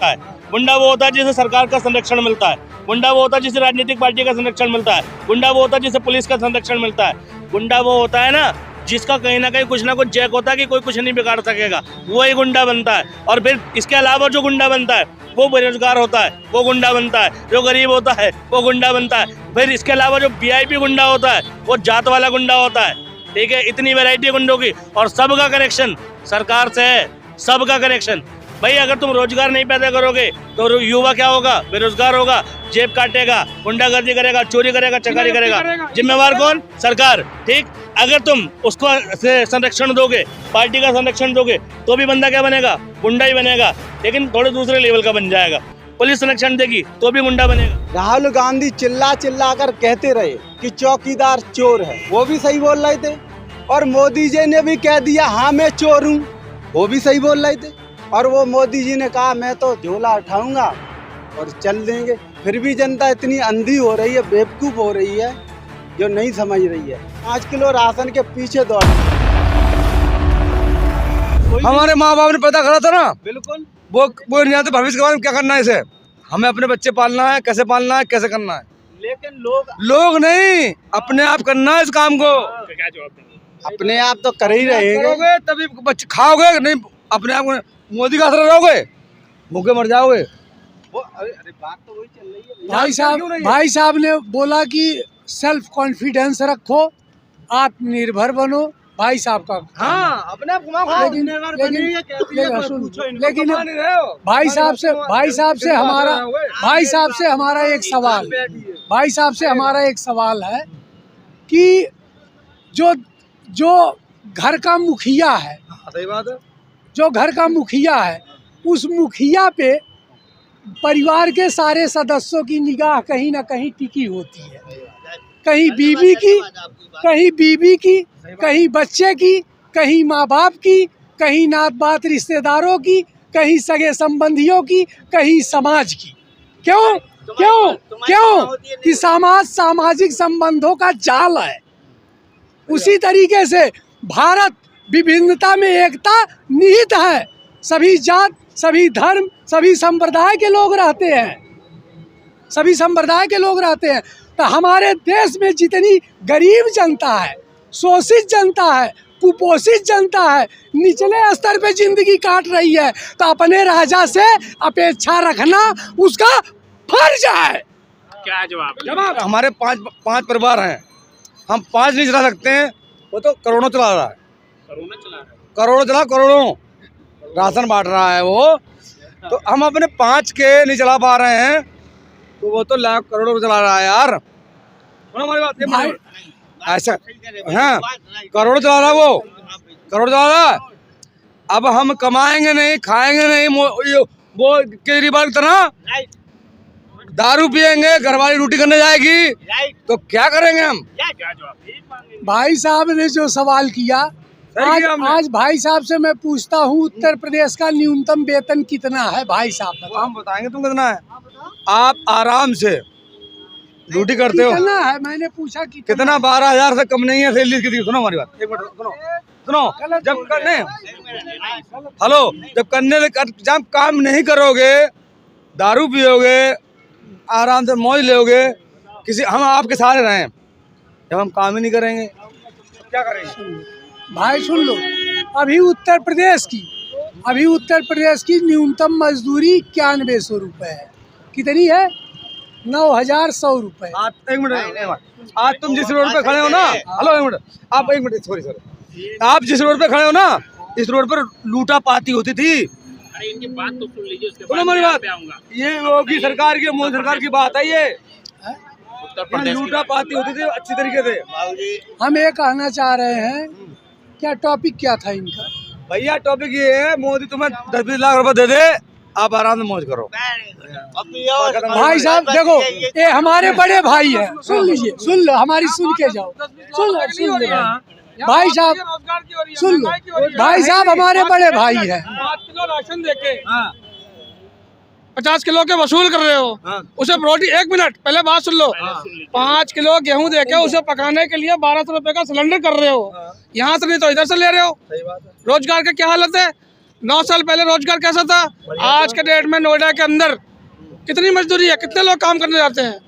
है। गुंडा वो होता है जिसे सरकार का संरक्षण मिलता है, गुंडा वो होता है जिसे राजनीतिक पार्टी का संरक्षण मिलता है, गुंडा वो होता है जिसे पुलिस का संरक्षण मिलता है, गुंडा वो होता है ना जिसका कहीं ना कहीं कुछ ना कुछ जैक होता है कि कोई कुछ नहीं बिगाड़ सकेगा, वही गुंडा बनता है। और फिर इसके अलावा जो गुंडा बनता है वो बेरोजगार होता है, वो गुंडा बनता है, जो गरीब होता है वो गुंडा बनता है। फिर इसके अलावा जो वीआईपी गुंडा होता है वो जात वाला गुंडा होता है। ठीक है, इतनी वैरायटी गुंडों की, और सबका कनेक्शन सरकार से है, सबका कनेक्शन। भाई अगर तुम रोजगार नहीं पैदा करोगे तो युवा क्या होगा? बेरोजगार होगा, जेब काटेगा, गुंडागर्दी करेगा, चोरी करेगा, चकारी करेगा। जिम्मेवार कौन? सरकार। ठीक, अगर तुम उसको संरक्षण दोगे, पार्टी का संरक्षण दोगे, तो भी बंदा क्या बनेगा? गुंडा ही बनेगा, लेकिन थोड़े दूसरे लेवल का बन जाएगा। पुलिस संरक्षण देगी तो भी गुंडा बनेगा। राहुल गांधी चिल्ला चिल्ला कर कहते रहे कि चौकीदार चोर है, वो भी सही बोल रहे थे। और मोदी जी ने भी कह दिया हाँ मैं चोर हूँ, वो भी सही बोल रहे थे। और वो मोदी जी ने कहा मैं तो झोला उठाऊंगा और चल देंगे। फिर भी जनता इतनी अंधी हो रही है, बेवकूफ़ हो रही है, जो नहीं समझ रही है। 5 किलो राशन के पीछे दौड़। हमारे माँ बाप ने पैदा करा था ना, बिल्कुल वो नहीं जानते भविष्य के बारे में क्या करना है। इसे हमें अपने बच्चे पालना है, कैसे पालना है, कैसे करना है। लेकिन लोग नहीं, अपने आप करना है इस काम को। अपने आप तो कर ही रहेंगे, करोगे तभी बच्चे खाओगे, नहीं अपने आप को मोदी का असर रहोगे, भूखे मर जाओगे। अरे बात तो वही चल रही है। भाई साहब ने बोला कि सेल्फ कॉन्फिडेंस रखो, आत्मनिर्भर बनो। भाई साहब का हाँ, अपने आप घुमाओ। लेकिन भाई साहब से हमारा एक सवाल है कि जो घर का मुखिया है, सही बात है, जो घर का मुखिया है, उस मुखिया पे परिवार के सारे सदस्यों की निगाह कहीं ना कहीं टिकी होती है। कहीं बीवी की, कहीं बच्चे की, कहीं माँ बाप की, कहीं नात बात रिश्तेदारों की, कहीं सगे संबंधियों की, कहीं समाज की। क्यों कि सामाजिक संबंधों का जाल है। उसी तरीके से भारत विभिन्नता में एकता निहित है। सभी जात, सभी धर्म, सभी संप्रदाय के लोग रहते हैं। तो हमारे देश में जितनी गरीब जनता है, शोषित जनता है, कुपोषित जनता है, निचले स्तर पे जिंदगी काट रही है, तो अपने राजा से अपेक्षा रखना उसका फर्ज है। क्या जवाब? हमारे पांच परिवार हैं, हम 5 नहीं चला सकते हैं, वो तो करोड़ों चला रहा है। करोड़ों राशन बांट रहा है वो, तो हम अपने 5 के नहीं चला पा रहे हैं, तो वो तो लाख करोड़ों चला रहा है यार। हमारी बात ऐसा, हाँ, करोड़ों चला रहा है वो, करोड़ चला रहा है। अब हम कमाएंगे नहीं, खाएंगे नहीं, वो केजरीवाल की तरह दारू पियेंगे, घरवाली रोटी करने जाएगी, तो क्या करेंगे हम? भाई साहब ने जो सवाल किया, आज भाई साहब से मैं पूछता हूँ, उत्तर प्रदेश का न्यूनतम वेतन कितना है? भाई साहब हम बताएंगे तुम कितना है। आप आराम से ड्यूटी करते हो, कितना है? मैंने पूछा कि कितना? 12,000 से कम नहीं है सैलरी की। सुनो हमारी बात, एक मिनट सुनो। जब करने जब काम नहीं करोगे, दारू पियोगे, आराम से मौज लोगे, हम आपके सहारे रहें, जब हम काम ही नहीं करेंगे तो क्या करेंगे? भाई सुन लो, अभी उत्तर प्रदेश की न्यूनतम मजदूरी 9100 रुपये है। कितनी है? 9,100 रुपये। एक मिनट, आज तुम जिस रोड पे खड़े हो ना, हेलो एक मिनट, आप एक मिनट, सॉरी, आप जिस रोड पे खड़े हो ना, इस रोड पर लूटा पाती होती थी। अरे इनकी बात तो सुन लीजिए, उसके बाद हमारी बात, ये योगी सरकार की, मोदी सरकार की बात है। ये लूटा पाती होती थी अच्छी तरीके से। हम ये कहना चाह रहे हैं, क्या टॉपिक क्या था इनका? भैया टॉपिक ये है, मोदी तुम्हें 10-20 लाख रुपए दे दे, आप आराम से मौज करो। भाई साहब देखो, ये हमारे बड़े भाई है, सुन लीजिए, सुन लो, हमारी सुन के जाओ, सुन लो भाई साहब, सुन लो भाई साहब, हमारे बड़े भाई है। 5 किलो राशन देके 50 किलो के वसूल कर रहे हो, उसे रोटी, 1 मिनट पहले बात सुन लो, 5 किलो गेहूं देके उसे पकाने के लिए 1200 रुपए का सिलेंडर कर रहे हो। यहाँ से नहीं तो इधर से ले रहे हो। रोजगार का क्या हालत है? 9 साल पहले रोजगार कैसा था, आज के डेट में नोएडा के अंदर कितनी मजदूरी है, कितने लोग काम करने जाते हैं।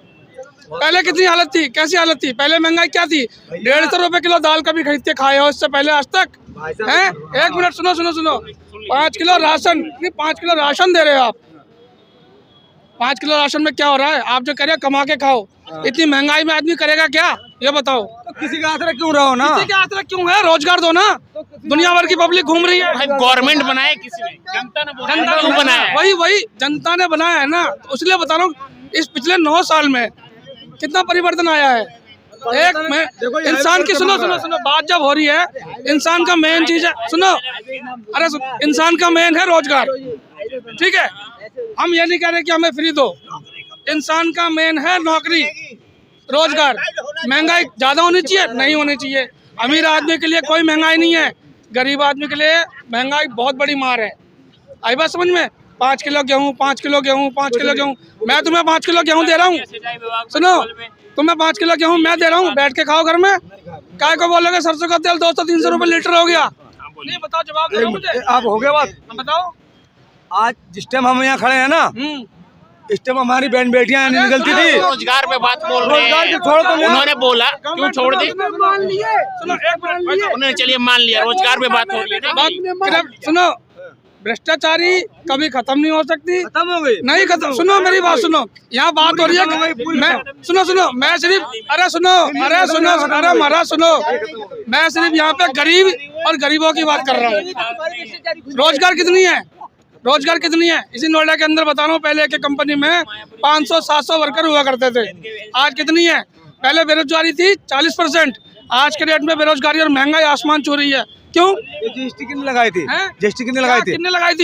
पहले कितनी हालत थी, कैसी हालत थी, पहले महंगाई क्या थी, 150 रुपए किलो दाल कभी खरीद के खाए हो इससे पहले आज तक हैं? एक मिनट सुनो सुनो सुनो, 5 किलो राशन, 5 किलो राशन दे रहे हो आप। 5 किलो राशन में क्या हो रहा है, आप जो करें कमा के खाओ, इतनी महंगाई में आदमी करेगा क्या, ये बताओ। तो किसी का आसरा क्यों रहो ना, किसी के आसरा क्यों है, रोजगार दो ना। दुनिया भर की पब्लिक घूम रही है, गवर्नमेंट बनाया किसी ने, जनता ने बनाया है। वही जनता ने बनाया है ना, तो इसलिए बता रहा हूँ इस पिछले 9 साल में कितना परिवर्तन आया है। एक में इंसान की सुनो सुनो सुनो बात जब हो रही है, इंसान का मेन चीज है, सुनो अरे इंसान का मेन है रोजगार, ठीक है। हम ये नहीं कह रहे कि हमें फ्री दो, इंसान का मेन है नौकरी, रोजगार। महंगाई ज्यादा होनी चाहिए, नहीं होनी चाहिए। अमीर आदमी के लिए कोई महंगाई नहीं है, गरीब आदमी के लिए महंगाई बहुत बड़ी मार है। आई बात समझ में, 5 किलो गेहूँ, 5 किलो गेहूँ, 5 किलो गेहूँ, मैं तुम्हें 5 किलो गेहूँ दे रहा हूँ, सुनो तुम्हें 5 किलो गेहूँ मैं दे रहा हूँ, बैठ के खाओ घर में। काय को बोलोगे सरसों का तेल 200-300 रुपए लीटर हो गया, नहीं बताओ, जवाब दो मुझे। आप हो गया बात, बताओ। आज जिस टाइम हम यहाँ खड़े हैं ना, इस टाइम हमारी बहन बेटियां निकलती थी, रोजगार पे बात बोल रहे रोजगार हैं, की छोड़ दो, उन्होंने बोला क्यों छोड़ दी, मान लिए, सुनो एक मिनट, उन्होंने चलिए मान लिया, रोजगार पे बात हो रही है ना। सुनो, भ्रष्टाचारी कभी खत्म नहीं हो सकती, खत्म हो गई नहीं खत्म। सुनो मेरी बात सुनो, यहाँ बात हो रही है, मैं सुनो मैं सिर्फ अरे सुनो अरे महाराज सुनो, मैं सिर्फ यहाँ पे गरीब और गरीबों की बात कर रहा हूँ। रोजगार कितनी है, रोजगार कितनी है इसी नोएडा के अंदर बता रहा हूँ। पहले के कंपनी में 500-700 वर्कर हुआ करते थे, आज कितनी है। पहले बेरोजगारी थी 40%, आज के डेट में बेरोजगारी और महंगाई आसमान छू रही है। क्यों, जीएसटी कितने लगाई थी, जीएसटी कितने लगाई थी, कितने लगाई थी।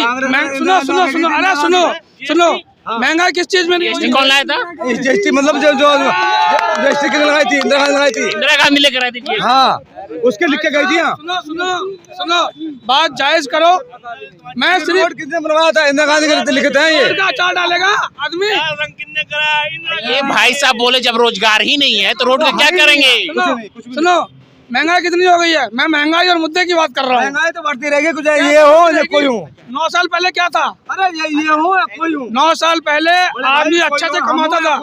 सुनो अरे सुनो महंगाई किस चीज में नहीं, कौन लाया था, जीएसटी मतलब जो जीएसटी कितने लगाई थी, इंदिरा गांधी लगाई थी, इंदिरा गांधी लेकर आई थी। हाँ उसके लिख के गई थी। सुनो बात जायज करो। मैं सिर्फ कितने बनवाया था, इंदिरा गांधी के लिखते हैं, ये अचार डालेगा आदमी। ये भाई साहब बोले जब रोजगार ही नहीं है तो रोड का क्या करेंगे। सुनो महंगाई कितनी हो गई है, मैं महंगाई और मुद्दे की बात कर रहा हूँ। महंगाई तो बढ़ती रहेगी, कुछ ये हो या कोई हो। 9 साल पहले क्या था, अरे ये हो या कोई हो, 9 साल पहले आदमी अच्छे से कमाता था।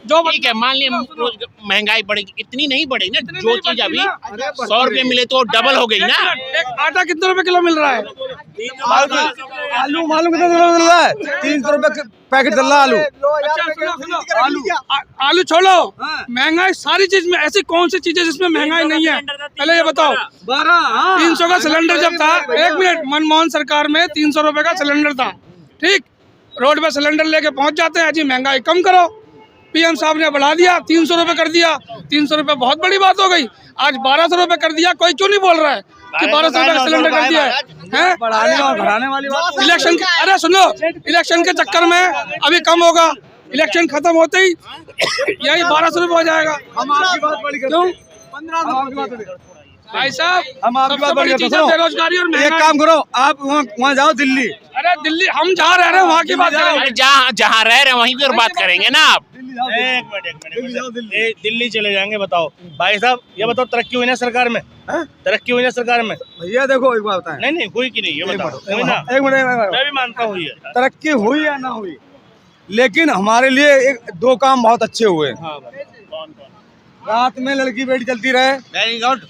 जो ठीक है मान लिया महंगाई बढ़ेगी, इतनी नहीं बढ़ेगी ना, जो चीज अभी 100 रुपए मिले तो डबल हो गई ना। एक आटा कितने रुपए किलो मिल रहा है, आलू मालूम कितना मिल रहा है, 300 रुपए पैकेट चल रहा है आलू। आलू छोड़ो, महंगाई सारी चीज में, ऐसी कौन सी चीज है जिसमें महंगाई नहीं है, पहले ये बताओ। 300 का सिलेंडर जब था, 1 मिनट, मनमोहन सरकार में 300 रुपए का सिलेंडर था, ठीक। रोड पे सिलेंडर लेके पहुंच जाते हैं, जी महंगाई कम करो, पीएम साहब ने बढ़ा दिया, 300 रुपए कर दिया। 300 रुपए बहुत बड़ी बात हो गई, आज 1200 रुपए कर दिया। कोई क्यों नहीं बोल रहा है कि 1200 रुपए का सिलेंडर कर दिया है, बढ़ाने और बढ़ाने वाली बात। इलेक्शन के, अरे सुनो, इलेक्शन के चक्कर में अभी कम होगा, इलेक्शन खत्म होते ही यही 1200 रुपए हो जाएगा। हम आपकी बात बड़ी करते हैं, क्यों भाई साहब, हम आपकी बात बड़ी करते हैं। बेरोजगारी और एक महंगाई। काम करो, आप वहाँ जाओ दिल्ली। अरे दिल्ली, हम जहाँ रह रहे हैं वहाँ की बात करेंगे। अरे जहाँ रह रहे हैं वहीं की बात करेंगे ना आप। एक मिनट दिल्ली चले जाएंगे। बताओ भाई साहब, ये बताओ तरक्की हुई ना सरकार में, तरक्की हुई ना सरकार में। भैया देखो एक बात बताएं, नहीं हुई कि नहीं ये बताओ। हुई ना, एक मिनट, मैं भी मानता हूँ ये तरक्की हुई या ना हुई, लेकिन हमारे लिए एक 2 काम बहुत अच्छे हुए। रात में लड़की बेटी चलती रहे, वेरी गुड।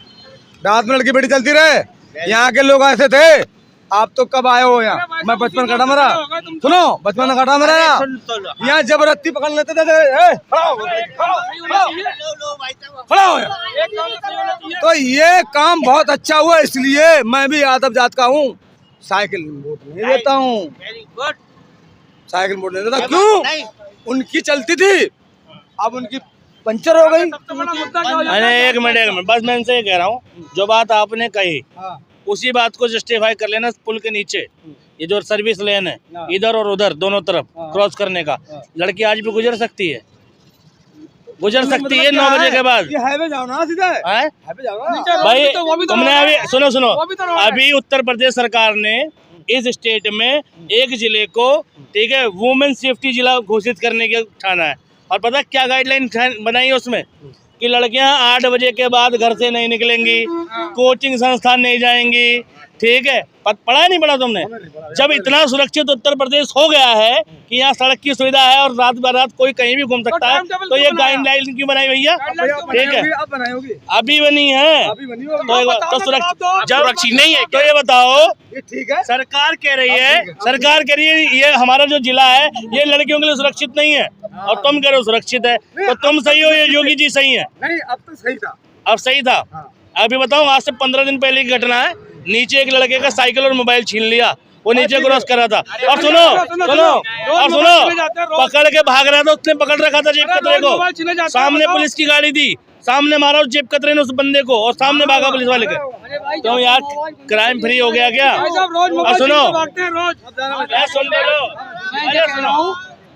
रात में लड़की बेटी चलती रहे। यहाँ के लोग ऐसे थे, आप तो कब आए हो यहाँ, मैं बचपन काटा मेरा, सुनो बचपन काटा मेरा, यहाँ जबरदस्ती पकड़ लेते थे, खड़ा हो यहाँ। तो ये काम बहुत अच्छा हुआ, इसलिए मैं भी यादव जात का हूँ, साइकिल वोट नहीं देता हूँ, साइकिल वोट नहीं देता। क्यों, उनकी चलती थी, अब उनकी पंचर हो गई। अरे एक मिनट बस मैं इनसे ये कह रहा हूँ, जो बात आपने कही उसी बात को जस्टिफाई कर लेना। पुल के नीचे ये जो सर्विस लेन है, इधर और उधर दोनों तरफ क्रॉस करने का, लड़की आज भी गुजर सकती है, गुजर सकती है 9 बजे के बाद। ये हाईवे जाओ ना, सीधा हाईवे जाओ ना भाई। तुमने अभी सुनो अभी उत्तर प्रदेश सरकार ने इस स्टेट में एक जिले को, ठीक है, वुमेन सेफ्टी जिला घोषित करने के ठाना है। और पता क्या गाइडलाइन बनाई है उसमें, कि लड़कियां 8 बजे के बाद घर से नहीं निकलेंगी, कोचिंग संस्थान नहीं जाएंगी, ठीक है। पढ़ा नहीं पढ़ा तुमने? जब इतना सुरक्षित उत्तर प्रदेश हो गया है कि यहाँ सड़क की सुविधा है और रात बरात कोई कहीं भी घूम सकता है, तो ये गाइडलाइन क्यों बनाई भैया? ठीक है, अभी बनी है तो सुरक्षित नहीं है। तो ये बताओ, ठीक है, सरकार कह रही है ये हमारा जो जिला है ये लड़कियों के लिए सुरक्षित नहीं है, और तुम कह रहे हो सुरक्षित है। तो तुम सही हो, ये योगी जी सही है? नहीं, अब तो सही था, अब सही था। अभी बताओ, आज से 15 दिन पहले की घटना है, नीचे एक लड़के का साइकिल और मोबाइल छीन लिया, वो नीचे क्रॉस कर रहा था। और सुनो, पकड़ के भाग रहा था, उसने पकड़ रखा था जेब कतरे को, सामने पुलिस की गाड़ी थी, सामने मारा उस जेब कतरे ने उस बंदे को, और सामने भागा पुलिस वाले के। तो यार क्राइम फ्री हो गया क्या? और सुनो,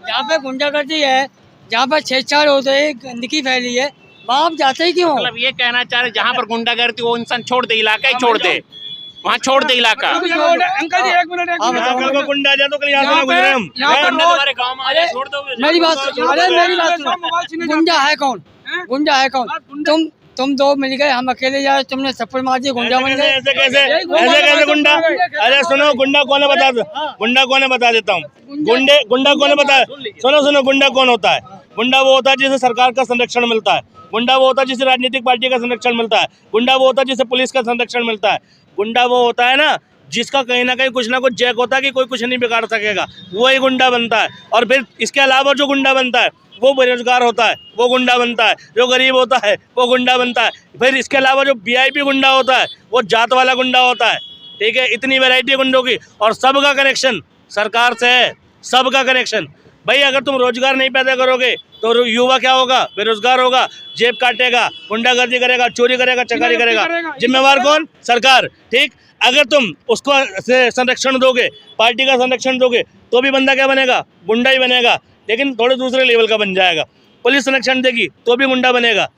जहाँ पे गुंडागर्दी है, जहाँ पर छेड़छाड़ होते है, गंदगी फैली है, वहाँ आप जाते ही क्यों? मतलब ये कहना चाह रहे जहाँ पर गुंडागर्दी वो इंसान छोड़ दे, इलाका ही छोड़ दे, वहाँ छोड़ दे इलाका। अंकल जी एक मिनट कल को गुंडा आ जाए तो कल यहाँ से ना गुजरे हम। तुम्हारे गाँव में आ जाए, छोड़ दो। मेरी बात सुनो, गुंडा है कौन? गुंडा है कौन? तुम दो मिल गए, हम अकेले जाए, तुमने थप्पड़ मार दिया, गुंडा बन गए। ऐसे कैसे गुंडा? अरे सुनो, गुंडा कौन है बता देता हूँ। गुंडा कौन है बता। सुनो, गुंडा कौन होता है? गुंडा वो होता है जिसे सरकार का संरक्षण मिलता है, गुंडा वो होता है जिसे राजनीतिक पार्टी का संरक्षण मिलता है, गुंडा वो होता है जिसे पुलिस का संरक्षण मिलता है, गुंडा वो होता है ना जिसका कहीं ना कहीं कुछ ना कुछ जैक होता है कि कोई कुछ नहीं बिगाड़ सकेगा, वही गुंडा बनता है। और फिर इसके अलावा जो गुंडा बनता है वो बेरोजगार होता है, वो गुंडा बनता है, जो गरीब होता है वो गुंडा बनता है। फिर इसके अलावा जो VIP गुंडा होता है वो जात वाला गुंडा होता है, ठीक है। इतनी वैरायटी गुंडों की, और सबका कनेक्शन सरकार से है, सबका कनेक्शन। भाई अगर तुम रोजगार नहीं पैदा करोगे तो युवा क्या होगा? बेरोजगार होगा, जेब काटेगा, गुंडागर्दी करेगा, चोरी करेगा, चकारी करेगा। जिम्मेवार कौन? सरकार, ठीक। अगर तुम उसको संरक्षण दोगे, पार्टी का संरक्षण दोगे, तो भी बंदा क्या बनेगा? गुंडा ही बनेगा, लेकिन थोड़े दूसरे लेवल का बन जाएगा। पुलिस संरक्षण देगी तो भी गुंडा बनेगा।